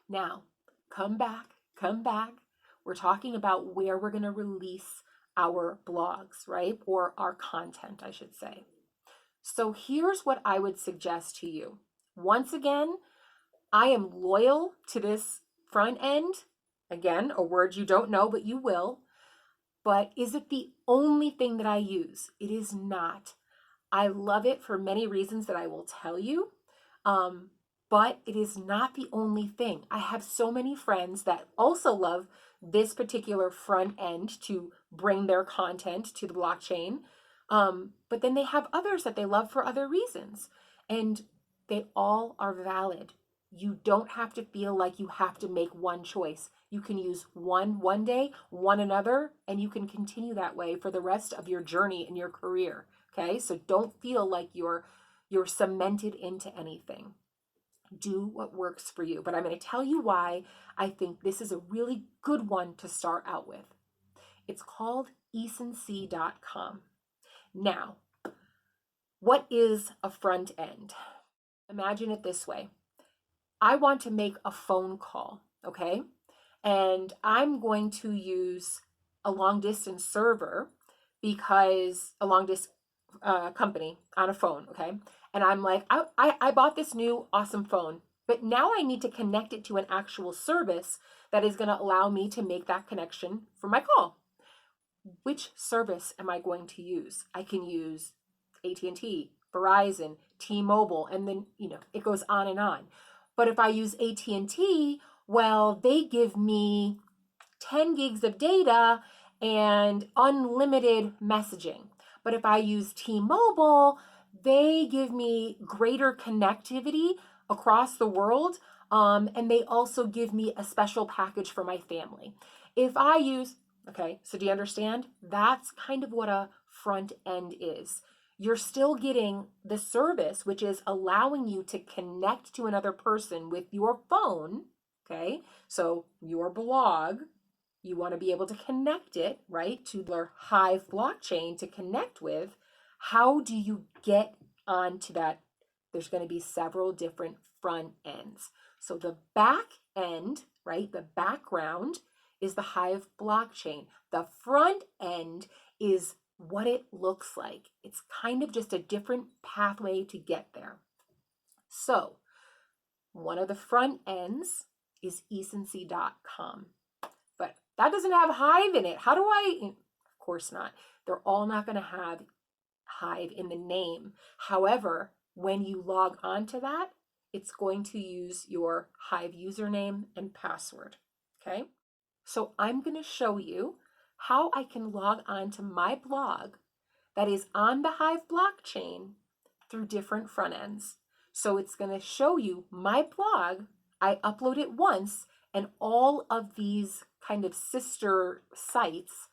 Now, come back, come back. We're talking about where we're going to release our blogs, right? Or our content, I should say. So here's what I would suggest to you. Once again, I am loyal to this front end. Again, a word you don't know, but you will. But is it the only thing that I use? It is not. I love it for many reasons that I will tell you. But it is not the only thing. I have so many friends that also love this particular front end to bring their content to the blockchain. But then they have others that they love for other reasons. And they all are valid. You don't have to feel like you have to make one choice. You can use one day, one another, and you can continue that way for the rest of your journey in your career. Okay? So don't feel like you're cemented into anything. Do what works for you. But I'm going to tell you why I think this is a really good one to start out with. It's called ecency.com. Now, what is a front end? Imagine it this way. I want to make a phone call, okay? And I'm going to use a long distance server because a long distance company on a phone, okay? And I'm like, I bought this new awesome phone, but now I need to connect it to an actual service that is going to allow me to make that connection for my call. Which service am I going to use? I can use AT&T, Verizon, T-Mobile, and then, it goes on and on. But if I use AT&T, well, they give me 10 gigs of data and unlimited messaging. But if I use T-Mobile, they give me greater connectivity across the world, and they also give me a special package for my family. If I use, okay, so do you understand? That's kind of what a front end is. You're still getting the service, which is allowing you to connect to another person with your phone, okay? So your blog, you want to be able to connect it, right, to their Hive blockchain to connect with. How do you get onto that? There's going to be several different front ends. So the back end, right, the background is the Hive blockchain. The front end is what it looks like. It's kind of just a different pathway to get there. So one of the front ends is ecency.com. But that doesn't have Hive in it. How do I? Of course not. They're all not going to have Hive in the name. However, when you log on to that, it's going to use your Hive username and password. Okay? So I'm going to show you how I can log on to my blog that is on the Hive blockchain through different front ends. So it's going to show you my blog. I upload it once, and all of these kind of sister sites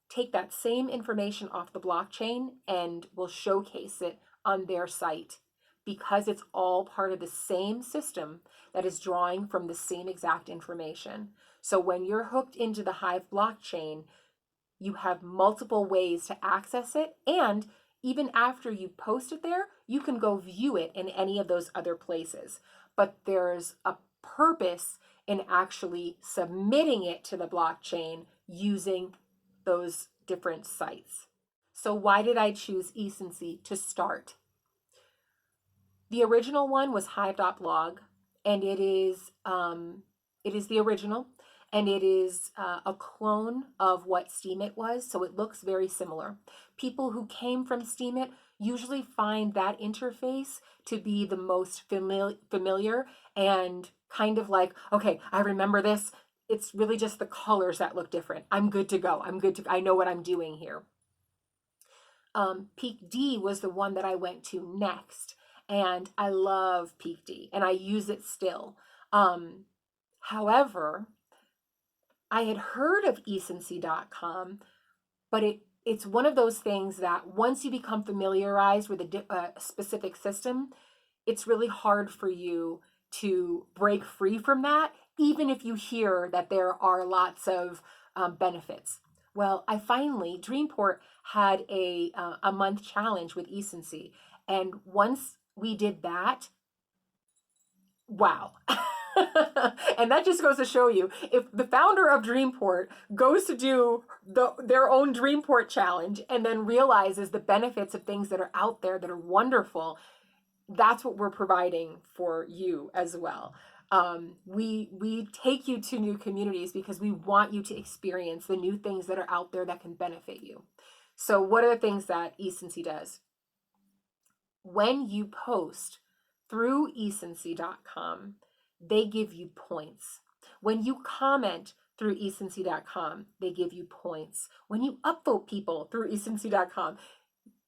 take that same information off the blockchain and will showcase it on their site because it's all part of the same system that is drawing from the same exact information. So when you're hooked into the Hive blockchain, you have multiple ways to access it, and even after you post it there, you can go view it in any of those other places. But there's a purpose in actually submitting it to the blockchain using those different sites. So why did I choose ecency to start? The original one was hive.blog, and it is the original, and it is a clone of what Steemit was, so it looks very similar. People who came from Steemit usually find that interface to be the most familiar and kind of like, okay, I remember this. It's really just the colors that look different. I'm good to go. I know what I'm doing here. Peak D was the one that I went to next, and I love Peak D, and I use it still. However, I had heard of ecency.com, but it's one of those things that once you become familiarized with a specific system, it's really hard for you to break free from that, even if you hear that there are lots of benefits. Well, DreemPort had a month challenge with ecency, and once we did that, wow. And that just goes to show you, if the founder of DreamPort goes to do their own DreamPort challenge and then realizes the benefits of things that are out there that are wonderful, that's what we're providing for you as well. We take you to new communities because we want you to experience the new things that are out there that can benefit you. So what are the things that eSency does? When you post through eSency.com, they give you points. When you comment through eSency.com, they give you points. When you upvote people through eSency.com,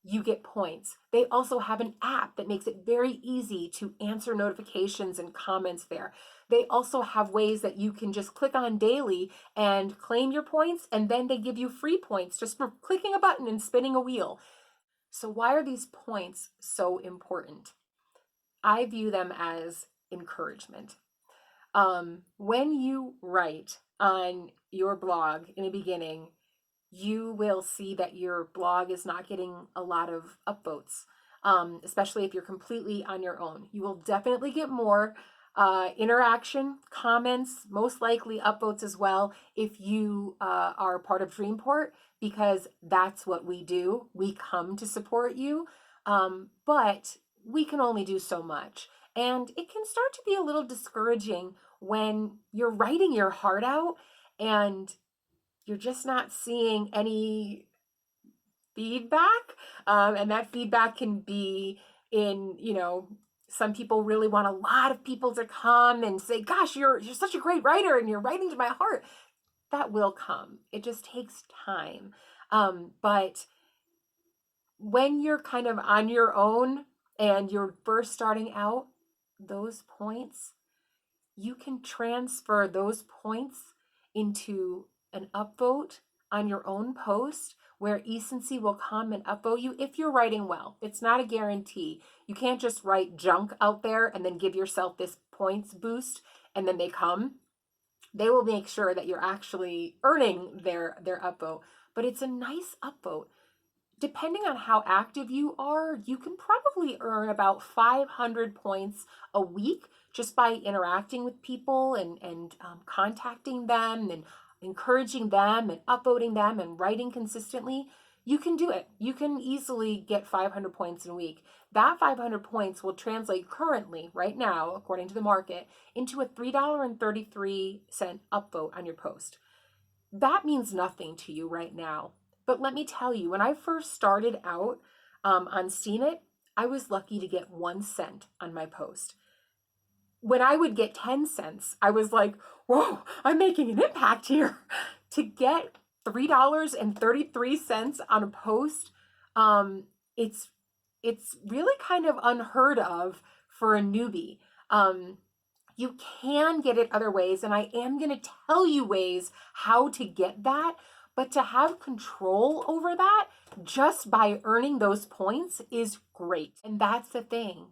you get points. They also have an app that makes it very easy to answer notifications and comments there. They also have ways that you can just click on daily and claim your points, and then they give you free points just for clicking a button and spinning a wheel. So why are these points so important? I view them as encouragement. When you write on your blog in the beginning, you will see that your blog is not getting a lot of upvotes, especially if you're completely on your own. You will definitely get more interaction, comments, most likely upvotes as well if you are part of DreamPort, because that's what we do. We come to support you, but we can only do so much. And it can start to be a little discouraging when you're writing your heart out and you're just not seeing any feedback. And that feedback can be in, some people really want a lot of people to come and say, gosh, you're such a great writer and you're writing to my heart. That will come. It just takes time. But when you're kind of on your own and you're first starting out, those points, you can transfer those points into an upvote on your own post where eSency will come and upvote you if you're writing well. It's not a guarantee. You can't just write junk out there and then give yourself this points boost and then they come. They will make sure that you're actually earning their upvote, but it's a nice upvote. Depending on how active you are, you can probably earn about 500 points a week just by interacting with people and contacting them and encouraging them and upvoting them and writing consistently. You can do it. You can easily get 500 points in a week. That 500 points will translate currently, right now, according to the market, into a $3.33 upvote on your post. That means nothing to you right now. But let me tell you, when I first started out on CNET, I was lucky to get 1 cent on my post. When I would get 10 cents, I was like, whoa, I'm making an impact here. To get $3.33 on a post, it's really kind of unheard of for a newbie. You can get it other ways, and I am going to tell you ways how to get that. But to have control over that just by earning those points is great. And that's the thing.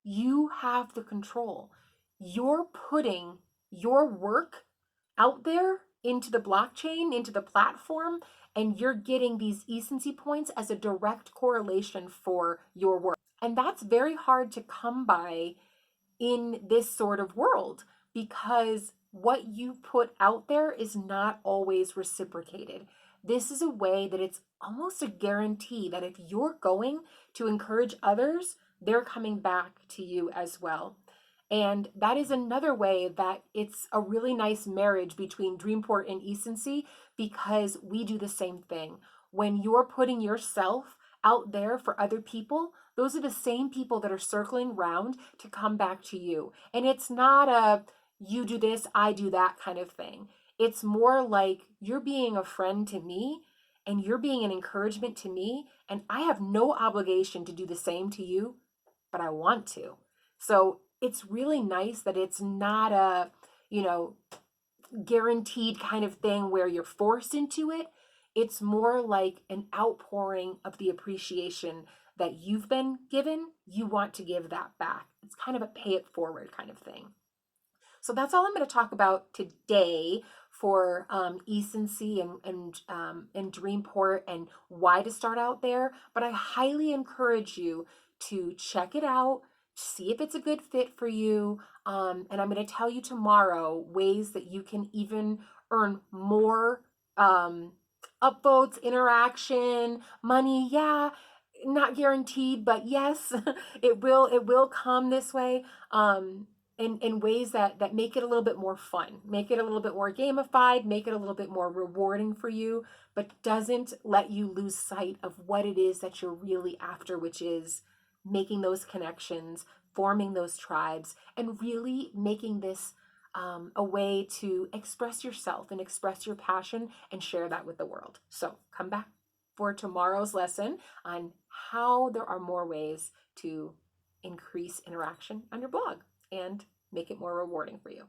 You have the control. You're putting your work out there into the blockchain, into the platform, and you're getting these eSency points as a direct correlation for your work. And that's very hard to come by in this sort of world because what you put out there is not always reciprocated. This is a way that it's almost a guarantee that if you're going to encourage others, they're coming back to you as well. And that is another way that it's a really nice marriage between DreamPort and eSency because we do the same thing. When you're putting yourself out there for other people, those are the same people that are circling around to come back to you. And it's not a you do this, I do that kind of thing. It's more like you're being a friend to me and you're being an encouragement to me, and I have no obligation to do the same to you, but I want to. So it's really nice that it's not a, guaranteed kind of thing where you're forced into it. It's more like an outpouring of the appreciation that you've been given. You want to give that back. It's kind of a pay it forward kind of thing. So that's all I'm going to talk about today for eSency and DreamPort and why to start out there. But I highly encourage you to check it out, see if it's a good fit for you. And I'm going to tell you tomorrow ways that you can even earn more upvotes, interaction, money. Yeah, not guaranteed, but yes, it will come this way. In ways that make it a little bit more fun, make it a little bit more gamified, make it a little bit more rewarding for you, but doesn't let you lose sight of what it is that you're really after, which is making those connections, forming those tribes, and really making this a way to express yourself and express your passion and share that with the world. So come back for tomorrow's lesson on how there are more ways to increase interaction on your blog and make it more rewarding for you.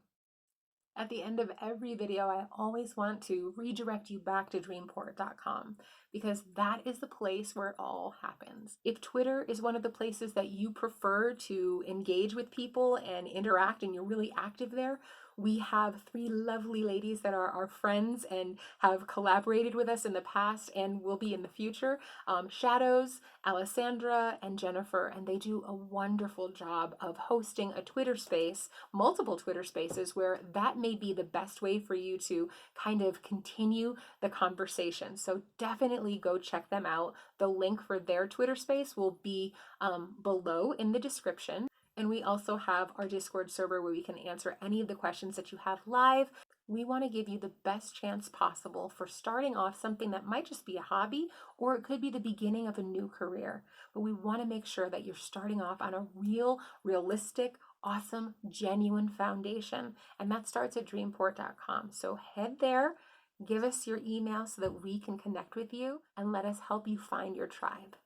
At the end of every video, I always want to redirect you back to DreamPort.com because that is the place where it all happens. If Twitter is one of the places that you prefer to engage with people and interact and you're really active there, we have 3 lovely ladies that are our friends and have collaborated with us in the past and will be in the future. Shadows, Alessandra, and Jennifer, and they do a wonderful job of hosting a Twitter space, multiple Twitter spaces, where that may be the best way for you to kind of continue the conversation. So definitely go check them out. The link for their Twitter space will be below in the description. And we also have our Discord server where we can answer any of the questions that you have live. We want to give you the best chance possible for starting off something that might just be a hobby, or it could be the beginning of a new career. But we want to make sure that you're starting off on a realistic, awesome, genuine foundation. And that starts at dreamport.com. So head there, give us your email so that we can connect with you, and let us help you find your tribe.